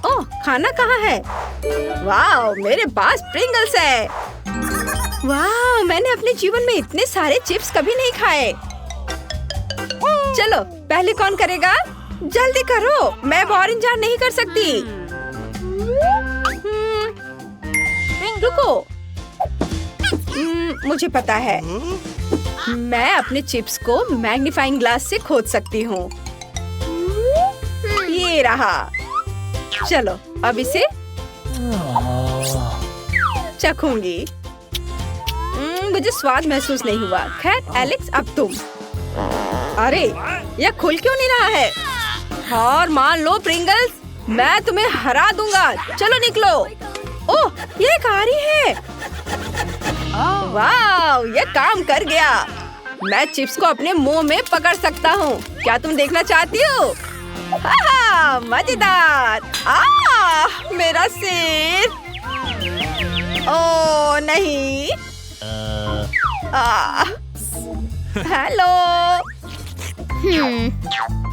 ओह, खाना कहाँ है? वाह, मेरे पास प्रिंगल्स है। वाह, मैंने अपने जीवन में इतने सारे चिप्स कभी नहीं खाए। चलो, पहले कौन करेगा? जल्दी करो, मैं और इंतजार नहीं कर सकती। रुको, मुझे पता है। मैं अपने चिप्स को मैग्नीफाइंग ग्लास से खोद सकती हूँ। ये रहा। चलो, अब इसे चखूंगी। मुझे स्वाद महसूस नहीं हुआ। खैर, एलेक्स, अब तुम। अरे, यह खुल क्यों नहीं रहा है? और मान लो प्रिंगल्स, मैं तुम्हें हरा दूंगा। चलो निकलो। ओह, ये कारी है। वाह, ये काम कर गया। मैं चिप्स को अपने मुंह में पकड़ सकता हूँ। क्या तुम देखना चाहती हो? हाँ, मजेदार। मेरा सिर। ओह नहीं। हेलो।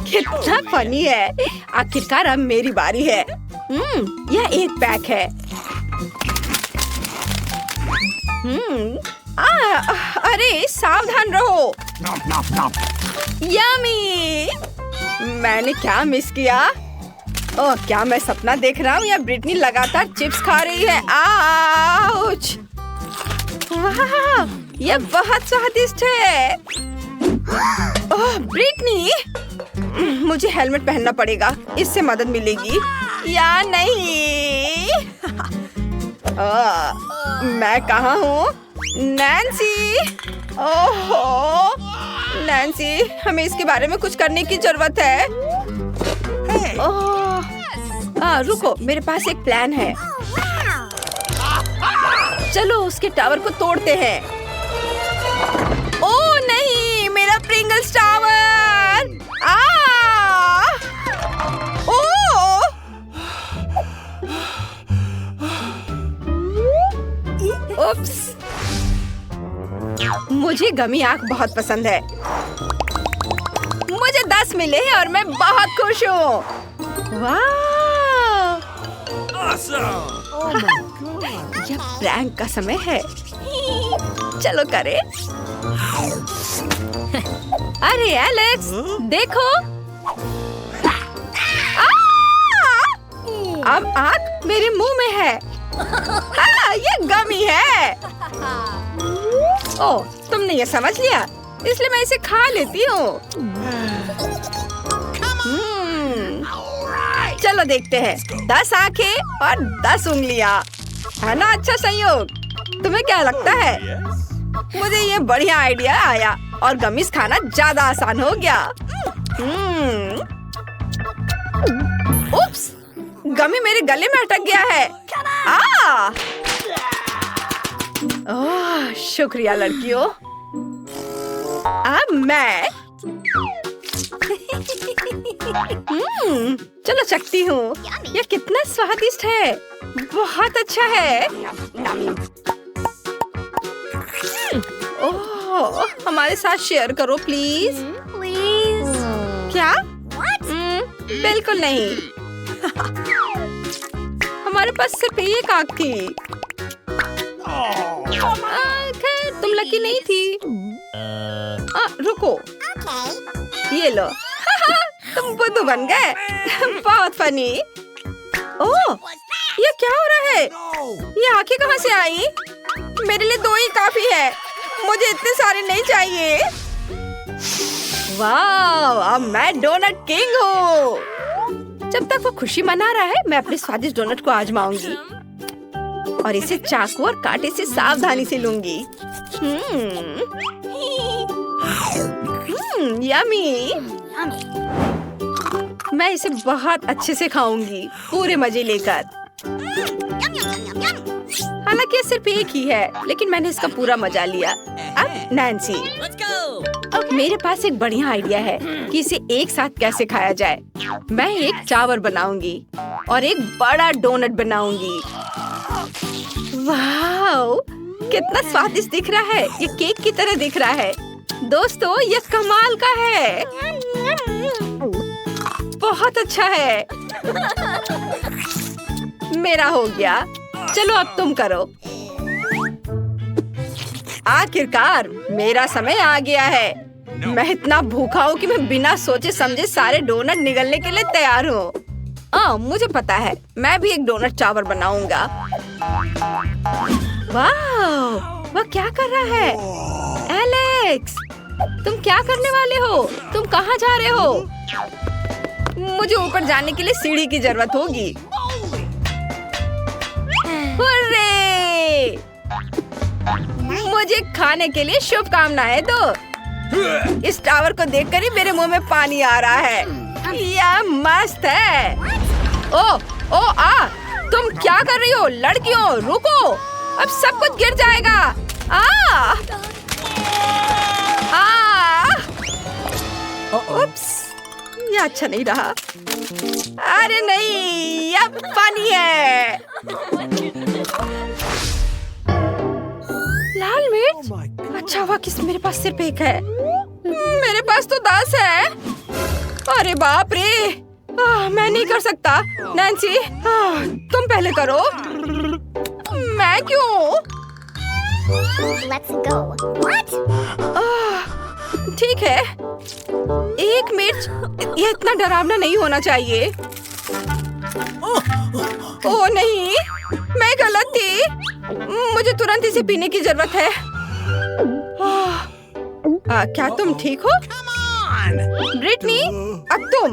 कितना फनी है। आखिरकार अब मेरी बारी है। यह एक पैक है। अरे, सावधान रहो। यम्मी। मैंने क्या मिस किया? ओह, क्या मैं सपना देख रहा हूँ या ब्रिटनी लगातार चिप्स खा रही है? आउच! वाह, ये बहुत स्वादिष्ट है। ओह, ब्रिटनी, मुझे हेलमेट पहनना पड़ेगा। इससे मदद मिलेगी या नहीं? मैं कहाँ हूँ? नैन्सी! ओहो, नैन्सी, हमें इसके बारे में कुछ करने की जरूरत है। रुको, मेरे पास एक प्लान है। चलो, उसके टावर को तोड़ते हैं। ओह नहीं, मेरा प्रिंगल्स टावर! ओह! उप्स! मुझे गमी आंख बहुत पसंद है। मुझे 10 मिले हैं और मैं बहुत खुश हूँ। वाह! यह प्रैंक का समय है। चलो करें। अरे एलेक्स, देखो। अब आंख मेरे मुंह में है। ये गमी है। ओह, तुमने ये समझ लिया, इसलिए मैं इसे खा लेती हूँ। चलो देखते हैं। 10 आंखें और 10 उंगलियाँ, है ना? अच्छा संयोग। तुम्हें क्या लगता है? मुझे ये बढ़िया आइडिया आया और गमीज खाना ज्यादा आसान हो गया। उप्स, गमी मेरे गले में अटक गया है। ओह, शुक्रिया लड़कियों। अब मैं चलो चखती हूँ। यह कितना स्वादिष्ट है। बहुत अच्छा है। ओह, हमारे साथ शेयर करो प्लीज। क्या? बिल्कुल नहीं। हमारे पास सिर्फ एक आंख थी। खैर, तुम लकी नहीं थी। रुको, ये लो। तुम बुद्धू बन गए। बहुत फनी। ओह, ये क्या हो रहा है? ये आंखें कहाँ से आई? मेरे लिए 2 ही काफी है। मुझे इतने सारे नहीं चाहिए। वाह, अब मैं डोनट किंग हूँ। जब तक वो खुशी मना रहा है, मैं अपने स्वादिष्ट डोनट को आजमाऊंगी और इसे चाकू और कांटे से सावधानी से लूंगी। यम्मी। मैं इसे बहुत अच्छे से खाऊंगी, पूरे मजे लेकर। हालांकि ये सिर्फ एक ही है, लेकिन मैंने इसका पूरा मजा लिया। अब नैन्सी, मेरे पास एक बढ़िया आइडिया है कि इसे एक साथ कैसे खाया जाए। मैं एक टावर बनाऊंगी और एक बड़ा डोनट बनाऊंगी। वाह, कितना स्वादिष्ट दिख रहा है। ये केक की तरह दिख रहा है। दोस्तों, ये कमाल का है। बहुत अच्छा है। मेरा हो गया। चलो अब तुम करो। आखिरकार मेरा समय आ गया है। मैं इतना भूखा हूँ कि मैं बिना सोचे समझे सारे डोनट निगलने के लिए तैयार हूँ। मुझे पता है, मैं भी एक डोनट टावर बनाऊंगा। वाह, वह क्या कर रहा है? एलेक्स, तुम क्या करने वाले हो? तुम कहाँ जा रहे हो? मुझे ऊपर जाने के लिए सीढ़ी की जरूरत होगी। हुर्रे! मुझे खाने के लिए शुभकामनाएं दो। इस टावर को देखकर ही मेरे मुंह में पानी आ रहा है। यह मस्त है। तुम क्या कर रही हो? लड़कियों, रुको, अब सब कुछ गिर जाएगा। उप्स, ये अच्छा नहीं रहा। अरे नहीं, अब पानी है। लाल मिर्च? अच्छा हुआ कि मेरे पास सिर्फ एक है। मेरे पास तो 10 है। अरे बाप रे, मैं नहीं कर सकता। नैन्सी, तुम पहले करो। मैं क्यों? Let's go. What? ठीक है। एक मिर्च, ये इतना डरावना नहीं होना चाहिए। ओह नहीं, मैं गलत थी। मुझे तुरंत इसे पीने की जरूरत है। क्या तुम ठीक हो? ब्रिटनी, अब तुम।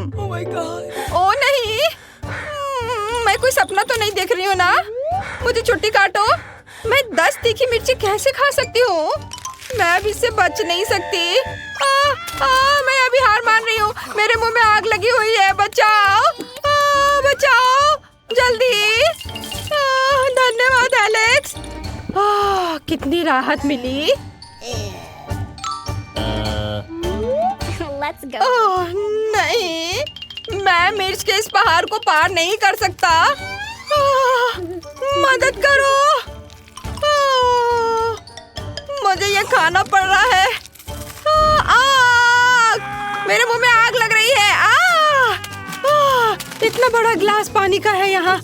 ओह नहीं, मैं कोई सपना तो नहीं देख रही हूँ ना? मुझे छुट्टी काटो। मैं 10 तीखी मिर्ची कैसे खा सकती हूँ? मैं अब इससे बच नहीं सकती। मैं अभी हार मान रही हूँ। मेरे मुंह में आग लगी हुई है। बचाओ, बचाओ, जल्दी। धन्यवाद एलेक्स। कितनी राहत मिली। Let's go. नहीं, मैं मिर्च के इस पहाड़ को पार नहीं कर सकता। मदद करो। मुझे ये खाना पड़ रहा है। आग! मेरे मुंह में आग लग रही है। इतना बड़ा गिलास पानी का है यहाँ।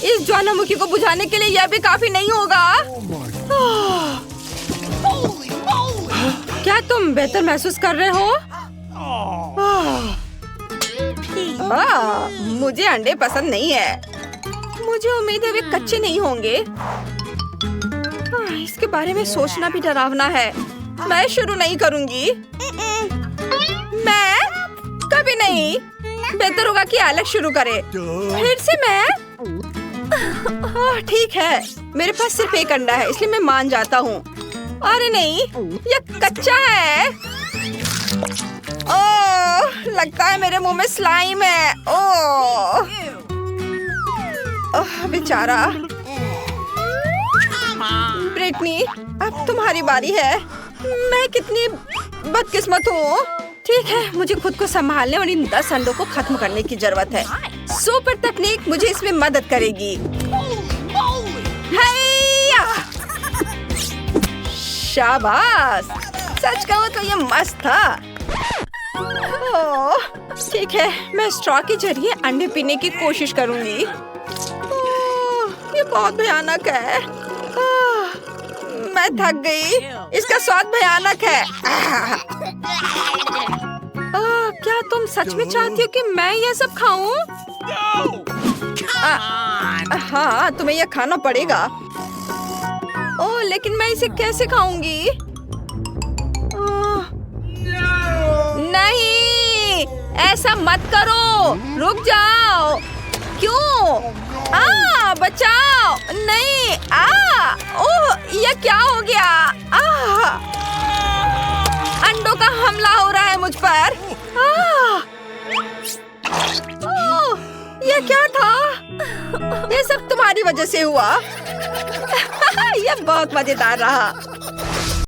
इस ज्वालामुखी को बुझाने के लिए यह भी काफी नहीं होगा। क्या तुम बेहतर महसूस कर रहे हो? मुझे अंडे पसंद नहीं है। मुझे उम्मीद है वे कच्चे नहीं होंगे। इसके बारे में सोचना भी डरावना है। मैं शुरू नहीं करूंगी। मैं कभी नहीं। बेहतर होगा कि एलेक्स शुरू करे। फिर से मैं? ठीक है, मेरे पास सिर्फ एक अंडा है, इसलिए मैं मान जाता हूँ। अरे नहीं, यह कच्चा है। ओह, लगता है मेरे मुंह में स्लाइम है। ओह, बेचारा। ब्रिटनी, अब तुम्हारी बारी है। मैं कितनी बदकिस्मत हूँ। ठीक है, मुझे खुद को संभालने और इन 10 अंडों को खत्म करने की जरूरत है। सुपर तकनीक मुझे इसमें मदद करेगी। शाबाश, सच कहूँ तो ये मस्त था। ठीक है, मैं स्ट्रॉ के जरिए अंडे पीने की कोशिश करूंगी। ये बहुत भयानक है। मैं थक गई। इसका स्वाद भयानक है। क्या तुम सच में चाहती हो कि मैं ये सब खाऊं? हाँ, तुम्हें यह खाना पड़ेगा। ओह, लेकिन मैं इसे कैसे खाऊंगी? नहीं, ऐसा मत करो। रुक जाओ। क्यों? बचाओ। नहीं। ओह, ये क्या हो गया? अंडों का हमला हो रहा है मुझ पर। ओह, ये क्या था? ये सब तुम्हारी वजह से हुआ। ये बहुत मजेदार रहा।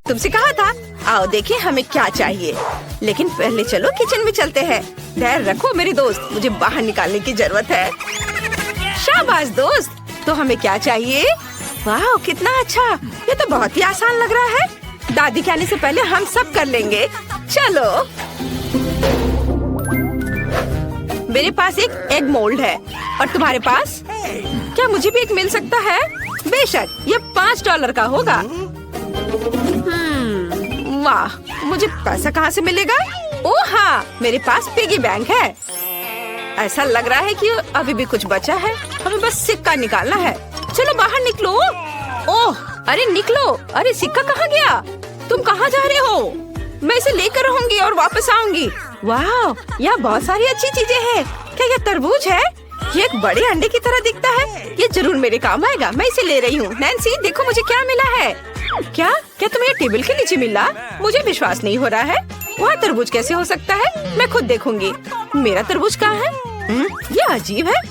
तुमसे कहा था। आओ देखिए हमें क्या चाहिए। लेकिन पहले चलो किचन में चलते हैं। धैर्य रखो मेरी दोस्त, मुझे बाहर निकालने की जरूरत है। शाबाश दोस्त। तो हमें क्या चाहिए? वाह, कितना अच्छा। ये तो बहुत ही आसान लग रहा है। दादी के आने से पहले हम सब कर लेंगे। चलो। मेरे पास एक एग मोल्ड है और तुम्हारे पास? क्या मुझे भी एक मिल सकता है? बेशक, ये $5 का होगा। वाह, मुझे पैसा कहाँ से मिलेगा? ओह हाँ, मेरे पास पिगी बैंक है। ऐसा लग रहा है कि अभी भी कुछ बचा है। हमें बस सिक्का निकालना है। चलो बाहर निकलो। ओह, अरे निकलो। अरे सिक्का कहाँ गया? तुम कहाँ जा रहे हो? मैं इसे लेकर रहूंगी और वापस आऊंगी। वाह, यहाँ बहुत सारी अच्छी चीजें हैं। क्या ये तरबूज है? ये एक बड़े अंडे की तरह दिखता है। ये जरूर मेरे काम आएगा। मैं इसे ले रही हूँ। नैन्सी, देखो मुझे क्या मिला है। क्या तुम्हें ये टेबल के नीचे मिला? मुझे विश्वास नहीं हो रहा है। वहाँ तरबूज कैसे हो सकता है? मैं खुद देखूंगी। मेरा तरबूज कहाँ है? ये अजीब है।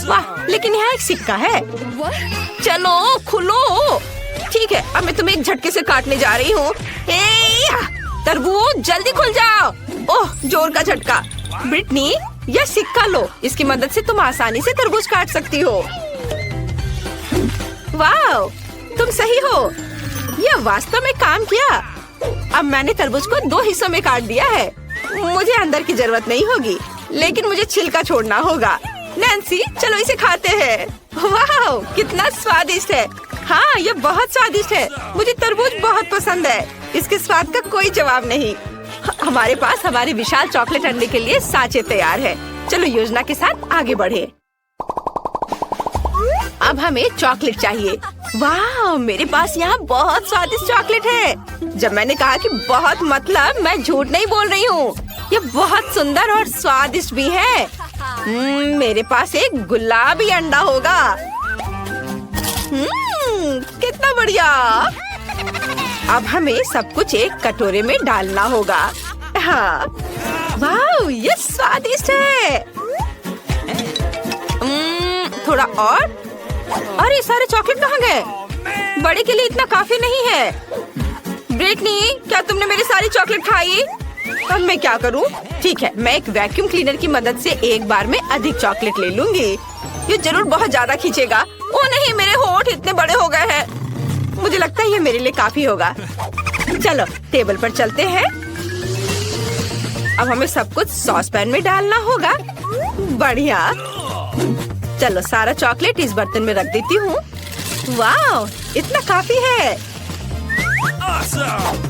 वाह, लेकिन यहाँ एक सिक्का है। चलो खुलो। ठीक है, अब मैं तुम्हें एक झटके से काटने जा रही हूँ। तरबूज जल्दी खुल जाओ। ओह, जोर का झटका। ब्रिटनी, यह सिक्का लो। इसकी मदद से तुम आसानी से तरबूज काट सकती हो। वाह, तुम सही हो। यह वास्तव में काम किया। अब मैंने तरबूज को 2 हिस्सों में काट दिया है। मुझे अंदर की जरूरत नहीं होगी, लेकिन मुझे छिलका छोड़ना होगा। नैन्सी, चलो इसे खाते हैं। वाह, कितना स्वादिष्ट है। हाँ, ये बहुत स्वादिष्ट है। मुझे तरबूज बहुत पसंद है। इसके स्वाद का कोई जवाब नहीं। हमारे पास हमारे विशाल चॉकलेट अंडे के लिए सांचे तैयार है। चलो योजना के साथ आगे बढ़े। अब हमें चॉकलेट चाहिए। वाह, मेरे पास यहाँ बहुत स्वादिष्ट चॉकलेट है। जब मैंने कहा कि बहुत, मतलब मैं झूठ नहीं बोल रही हूँ। ये बहुत सुंदर और स्वादिष्ट भी है। मेरे पास एक गुलाबी अंडा होगा। कितना बढ़िया। अब हमें सब कुछ एक कटोरे में डालना होगा। हाँ, वाह, ये स्वादिष्ट है। थोड़ा और। अरे सारे चॉकलेट कहाँ गए? बड़े के लिए इतना काफी नहीं है। ब्रिटनी, क्या तुमने मेरी सारी चॉकलेट खाई? अब मैं क्या करूँ? ठीक है, मैं एक वैक्यूम क्लीनर की मदद से एक बार में अधिक चॉकलेट ले लूंगी। ये जरूर बहुत ज्यादा खींचेगा। ओ नहीं, मेरे होंठ इतने बड़े हो गए हैं। मुझे लगता है ये मेरे लिए काफी होगा। चलो टेबल पर चलते हैं। अब हमें सब कुछ सॉस पैन में डालना होगा। बढ़िया। चलो सारा चॉकलेट इस बर्तन में रख देती हूँ। वाह, इतना काफी है।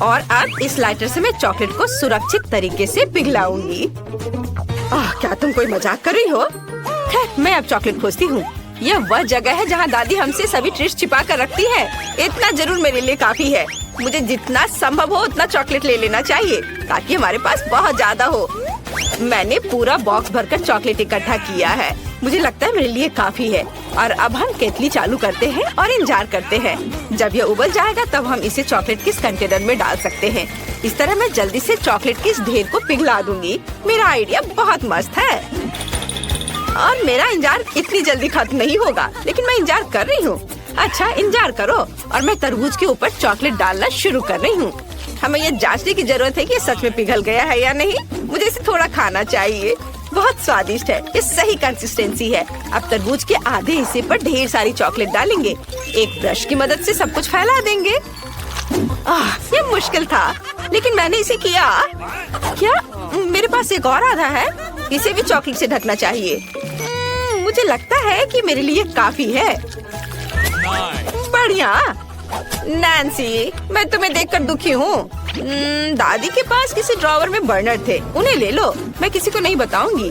और अब इस लाइटर से मैं चॉकलेट को सुरक्षित तरीके से पिघलाऊंगी। क्या तुम कोई मजाक कर रही हो? खैर, मैं अब चॉकलेट खोजती हूँ। यह वह जगह है जहाँ दादी हमसे सभी ट्रिक्स छिपा कर रखती है। इतना जरूर मेरे लिए काफी है। मुझे जितना संभव हो उतना चॉकलेट ले लेना चाहिए ताकि हमारे पास बहुत ज्यादा हो। मैंने पूरा बॉक्स भरकर चॉकलेट इकट्ठा किया है। मुझे लगता है मेरे लिए काफी है। और अब हम केतली चालू करते हैं और इंतजार करते हैं। जब यह उबल जाएगा तब हम इसे चॉकलेट के इस कंटेनर में डाल सकते हैं। इस तरह मैं जल्दी से चॉकलेट के इस ढेर को पिघला दूंगी। मेरा आइडिया बहुत मस्त है और मेरा इंतजार इतनी जल्दी खत्म नहीं होगा, लेकिन मैं इंतजार कर रही हूँ। अच्छा, इंतजार करो। और मैं तरबूज के ऊपर चॉकलेट डालना शुरू कर रही हूँ। हमें ये जांचने की जरूरत है कि ये सच में पिघल गया है या नहीं। मुझे इसे थोड़ा खाना चाहिए। बहुत स्वादिष्ट है। ये सही कंसिस्टेंसी है। अब तरबूज के आधे हिस्से पर ढेर सारी चॉकलेट डालेंगे। एक ब्रश की मदद से सब कुछ फैला देंगे। ये मुश्किल था, लेकिन मैंने इसे किया। क्या मेरे पास एक और आधा है? इसे भी चॉकलेट से ढकना चाहिए। मुझे लगता है कि मेरे लिए काफी है। बढ़िया। नैन्सी, मैं तुम्हें देखकर दुखी हूँ। दादी के पास किसी ड्रॉवर में बर्नर थे, उन्हें ले लो। मैं किसी को नहीं बताऊंगी।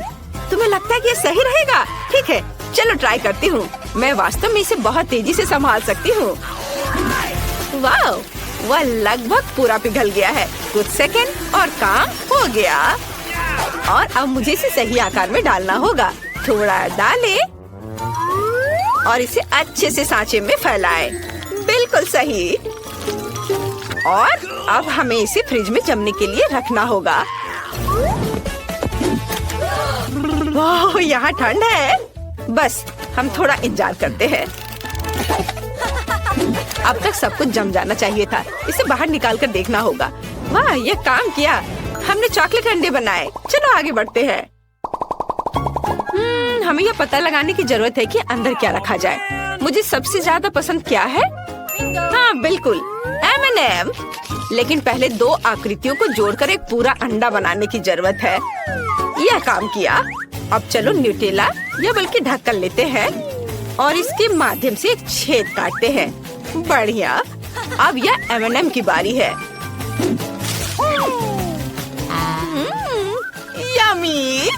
तुम्हें लगता है कि ये सही रहेगा? ठीक है, चलो ट्राई करती हूँ। मैं वास्तव में इसे बहुत तेजी से संभाल सकती हूँ। वाह, वह लगभग पूरा पिघल गया है। कुछ सेकंड और काम हो गया। और अब मुझे इसे सही आकार में डालना होगा। थोड़ा डालें और इसे अच्छे से सांचे में फैलाएं। बिल्कुल सही। और अब हमें इसे फ्रिज में जमने के लिए रखना होगा। वाह, यहाँ ठंड है। बस हम थोड़ा इंतजार करते हैं। अब तक सब कुछ जम जाना चाहिए था। इसे बाहर निकाल कर देखना होगा। वाह, ये काम किया। हमने चॉकलेट अंडे बनाए। चलो आगे बढ़ते हैं। हमें यह पता लगाने की जरूरत है कि अंदर क्या रखा जाए। मुझे सबसे ज्यादा पसंद क्या है? हाँ बिल्कुल, M&M। लेकिन पहले 2 आकृतियों को जोड़कर एक पूरा अंडा बनाने की जरूरत है। यह काम किया। अब चलो न्यूटेला या बल्कि ढक्कन लेते हैं और इसके माध्यम से एक छेद काटते हैं। बढ़िया। अब यह M&M की बारी है। यम्मी।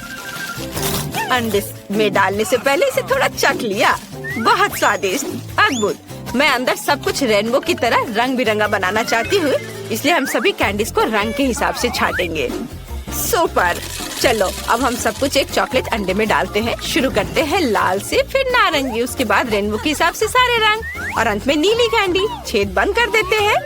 अंडे में डालने से पहले इसे थोड़ा चख लिया। बहुत स्वादिष्ट, अद्भुत। मैं अंदर सब कुछ रेनबो की तरह रंग बिरंगा बनाना चाहती हूँ, इसलिए हम सभी कैंडीज को रंग के हिसाब से छाटेंगे। सुपर। चलो अब हम सब कुछ एक चॉकलेट अंडे में डालते हैं। शुरू करते हैं लाल से, फिर नारंगी, उसके बाद रेनबो के हिसाब से सारे रंग और अंत में नीली कैंडी। छेद बंद कर देते हैं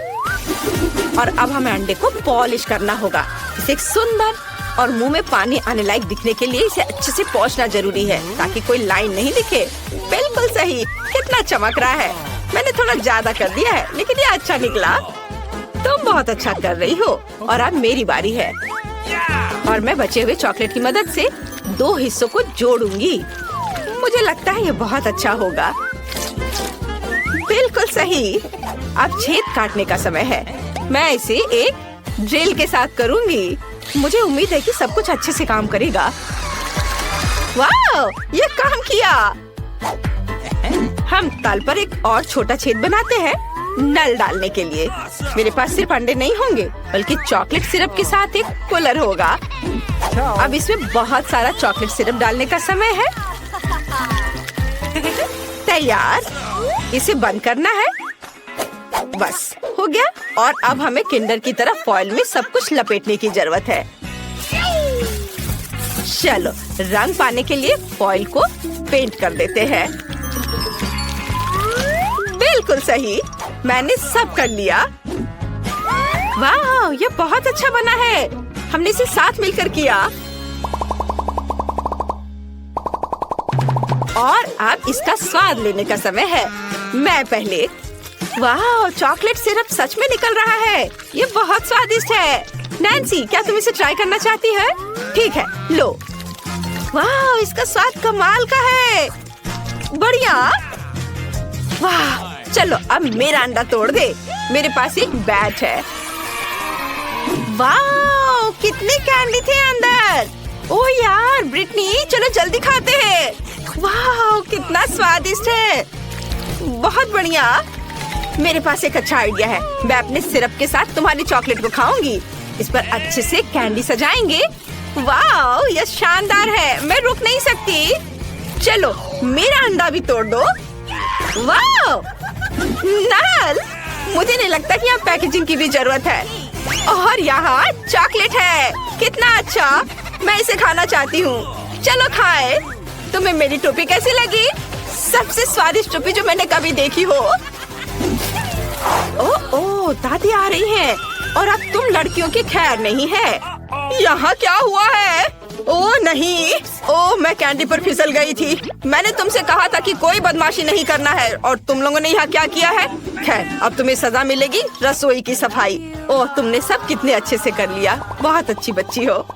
और अब हमें अंडे को पॉलिश करना होगा। इसे एक सुंदर और मुंह में पानी आने लायक दिखने के लिए इसे अच्छे से पोंछना जरूरी है ताकि कोई लाइन नहीं दिखे। बिल्कुल सही। कितना चमक रहा है। मैंने थोड़ा ज्यादा कर दिया है लेकिन ये अच्छा निकला। तुम बहुत अच्छा कर रही हो। और अब मेरी बारी है और मैं बचे हुए चॉकलेट की मदद से 2 हिस्सों को जोड़ूंगी। मुझे लगता है ये बहुत अच्छा होगा। बिल्कुल सही। अब छेद काटने का समय है। मैं इसे एक ड्रिल के साथ करूंगी। मुझे उम्मीद है कि सब कुछ अच्छे से काम करेगा। वाह, ये काम किया। हम तल पर एक और छोटा छेद बनाते हैं नल डालने के लिए। मेरे पास सिर्फ अंडे नहीं होंगे बल्कि चॉकलेट सिरप के साथ एक कूलर होगा। अब इसमें बहुत सारा चॉकलेट सिरप डालने का समय है। तैयार। इसे बंद करना है। बस हो गया। और अब हमें किंडर की तरह फॉइल में सब कुछ लपेटने की जरूरत है। चलो रंग पाने के लिए फॉइल को पेंट कर देते हैं। बिल्कुल सही। मैंने सब कर लिया। वाह, ये बहुत अच्छा बना है। हमने इसे साथ मिलकर किया। और अब इसका स्वाद लेने का समय है। मैं पहले। वाह, चॉकलेट सिरप सच में निकल रहा है। ये बहुत स्वादिष्ट है। नैन्सी, क्या तुम इसे ट्राई करना चाहती है? ठीक है, लो। वाह, इसका स्वाद कमाल का है। बढ़िया। वाह, चलो अब मेरा अंडा तोड़ दे। मेरे पास एक बैट है। वाह, कितने कैंडी थे अंदर। ओह यार ब्रिटनी, चलो जल्दी खाते हैं। वाह, कितना स्वादिष्ट है। बहुत बढ़िया। मेरे पास एक अच्छा आइडिया है। मैं अपने सिरप के साथ तुम्हारी चॉकलेट को खाऊंगी। इस पर अच्छे से कैंडी सजाएंगे। वाह, यह शानदार है। मैं रुक नहीं सकती। चलो मेरा अंडा भी तोड़ दो। वाह, नल, मुझे नहीं लगता कि यहाँ पैकेजिंग की भी जरूरत है। और यहाँ चॉकलेट है। कितना अच्छा। मैं इसे खाना चाहती हूँ। चलो खाए। तुम्हें मेरी टोपी कैसी लगी? सबसे स्वादिष्ट टोपी जो मैंने कभी देखी हो। ओह, दादी आ रही हैं। और अब तुम लड़कियों की खैर नहीं है। यहाँ क्या हुआ है? ओह नहीं। ओह, मैं कैंडी पर फिसल गई थी। मैंने तुमसे कहा था कि कोई बदमाशी नहीं करना है और तुम लोगों ने यहाँ क्या किया है? खैर, अब तुम्हें सजा मिलेगी। रसोई की सफाई। ओह, तुमने सब कितने अच्छे से कर लिया। बहुत अच्छी बच्ची हो।